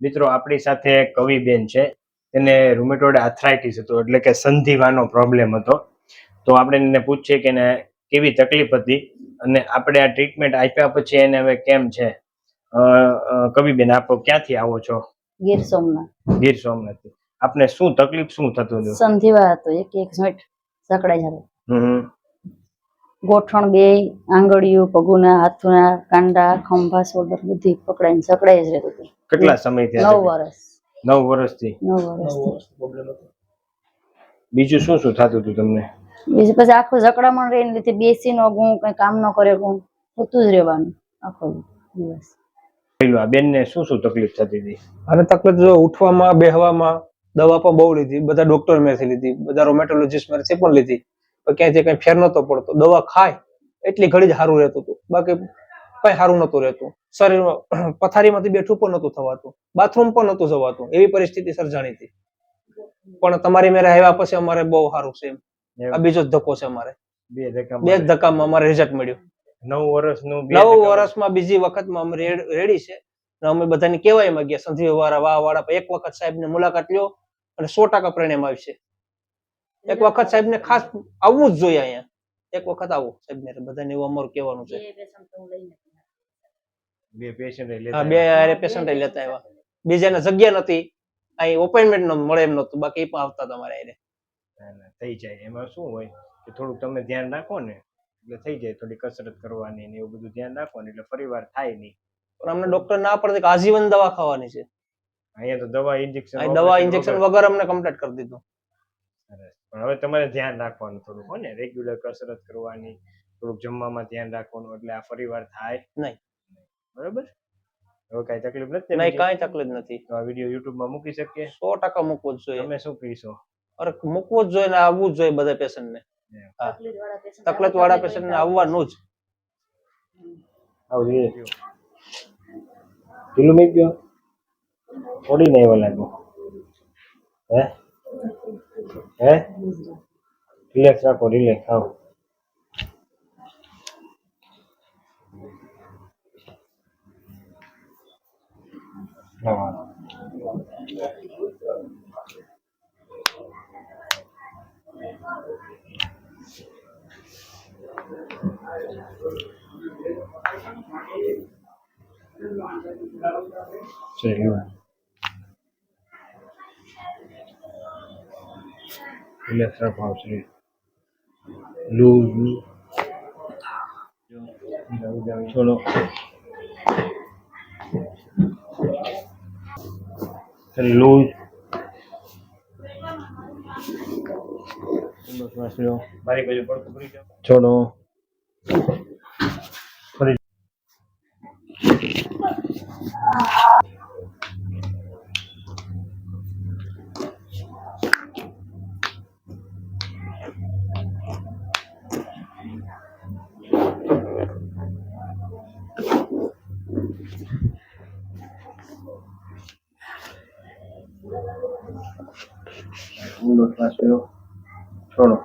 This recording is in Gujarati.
મિત્રો આપણી સાથે કવિબેન છે, તેને રૂમેટોઇડ આર્થરાઇટિસ હતો, એટલે કે સંધિવાનો પ્રોબ્લેમ હતો. તો આપણે એને પૂછીએ કે એને કેવી તકલીફ હતી અને આપણે આ ટ્રીટમેન્ટ આપ્યા પછી એને હવે કેમ છે. કવિબેન, આપ ક્યાંથી આવો છો? ગીર સોમનાથ. ગીર સોમનાથ. આપને શું તકલીફ શું થતું હતું? સંધિવા હતો, એક મિનિટ સકડાઈ જતો. ગોઠણ બે આંગળીઓ પગુના હાથોના કાંડા ખંભા શોલ્ડર બધી પકડાઈને સકડાઈ જ રહેતું. કેટલા સમયથી? 9 વર્ષ. 9 વર્ષથી. 9 વર્ષથી. બીજું શું શું થતું હતું તમને? બીજું પછી આખું જકડામણ રહીને લીધે બેસી ન ગયું, કઈ કામ ન કરે ગયું, થતું જ રહેવાનું આખો દિવસ. આ બેનને શું શું તકલીફ થતી હતી? અને તકલીફ જો ઉઠવામાં બેહવામાં, દવા પણ બહુ લીધી, બધા ડોક્ટર મેથી લીધી, બધા રોમેટોલોજીસ્ટ મેથી પણ લીધી, પણ ક્યાંય કઈ ફેર નતો પડતો. દવા ખાય એટલી ઘડી જ સારું રહેતું હતું, બાકી કઈ સારું નતું રહેતું. શરીરમાં પથારીમાંથી બેઠું પણ નતું થવાતું, બાથરૂમ પણ નતું જવાતું, એવી પરિસ્થિતિ સર્જાણી હતી. પણ તમારી મેરે આવ્યા પછી અમારે બહુ સારું છે. આ બીજો જ ધક્કો છે અમારે. બે જ ધક્કામાં અમારે રિઝલ્ટ મળ્યું. 9 વર્ષમાં બીજી વખતમાં અમે રેડી છે. અમે બધાને કહેવાય માં ગયા સંધિવાળા વાળા, એક વખત સાહેબને મુલાકાત લ્યો અને 100% પરિણામ આવશે. એક વખત સાહેબને ખાસ આવવું જ જોઈએ અહીંયા. એક વખત આવો સાહેબને, બધાને એવું અમારું કહેવાનું છે. બે પેશન્ટ લેતા આવ્યા. બીજાને જગ્યા નથી, અહીં ઓપોઇન્ટમેન્ટ મળે એમ નતું, બાકી પણ આવતા તમારે એને થઈ જાય. એમાં શું હોય કે થોડુંક તમે ધ્યાન રાખો ને એટલે થઈ જાય. થોડી કસરત કરવાની ને એવું બધું ધ્યાન રાખવાનું એટલે પરિવાર થાય નહીં. પણ અમને ડોક્ટર ના પડે કે આજીવન દવા ખાવાની છે. અહીંયા તો દવા ઇન્જેક્શન વગર અમને કમ્પ્લીટ કરી દીધું. પણ હવે તમારે ધ્યાન રાખવાનું થોડુંક, હો ને, રેગ્યુલર કસરત કરવાની, થોડુંક જમવામાં ધ્યાન રાખવાનું, એટલે આ પરિવાર થાય નહીં. બરોબર? હવે કઈ તકલીફ નથી? નહીં, કાંઈ તકલીફ નથી. તો આ વિડીયો YouTube માં મૂકી શકીએ? 100% મૂકવો જ જોઈએ. તમે શું કહીશો? અરે મૂકવો જ જોઈએ ને આવવું જ જોઈએ બધા પેશન્ટને. તકલીફ વાળા પેશન્ટને આવવાનું જ. આવજે. ઢીલું મેં ગયો થોડી ને એવા લાગ્યો. હે રિલેક્સ રાખો, રિલેક્સ. આવો. રિલેક્સ રાખો. આવશે લૂઝ છોડો. લૂઝ શ્વાસ લો. મારી બાજુ પડતું પડી જાઓ. છોડો. ફરી ઊંડો શ્વાસ લો. છોડો.